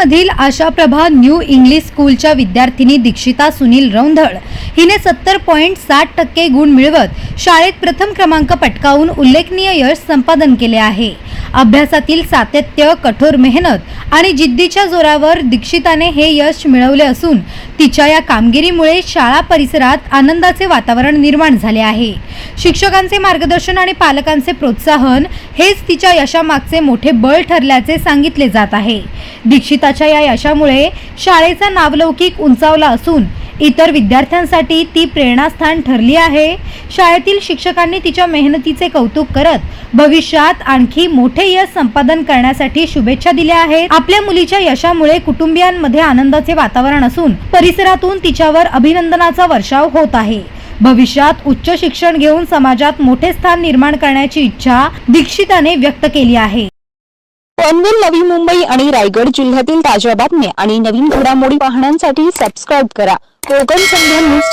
मधील आशाप्रभा new English स्कूलच्या विद्यार्थिनी दीक्षिता सुनील रौंधळ हिने 70.60% गुण मिळवत शाळेत प्रथम क्रमांक पटकावून उल्लेखनीय यश संपादन केले आहे। अभ्यासातील सातत्य, कठोर मेहनत आणि जिद्दीच्या जोरावर दीक्षिताने हे यश मिळवले असून तिच्या या कामगिरीमुळे शाळा परिसरात आनंदाचे वातावरण निर्माण झाले आहे। शिक्षकांचे मार्गदर्शन आणि पालकांचे प्रोत्साहन हेच तिच्या यशामागचे मोठे बळ ठरल्याचे सांगितले जात आहे। दीक्षिताच्या या यशामुळे शाळेचा नावलौकिक उंचावला असून इतर विद्यार्थ्यांसाठी ती प्रेरणास्थान ठरली आहे। शाळेतील शिक्षकांनी तिच्या मेहनतीचे कौतुक करत भविष्यात आणखी मोठे यश संपादन करण्यासाठी शुभेच्छा दिल्या आहेत। आपल्या मुलीच्या यशामुळे कुटुंबियांमध्ये आनंदाचे वातावरण असून परिसरातून तिच्यावर अभिनंदनाचा वर्षाव होत आहे। भविष्यात उच्च शिक्षण घेऊन समाजात मोठे स्थान निर्माण करण्याची इच्छा दीक्षिताने व्यक्त केली आहे। पनवेल, नवी मुंबई आणि रायगड जिल्ह्यातील ताज्या बातम्या आणि नवीन घडामोडी पाहण्यासाठी सबस्क्राइब करा कोकण संध्या न्यूज।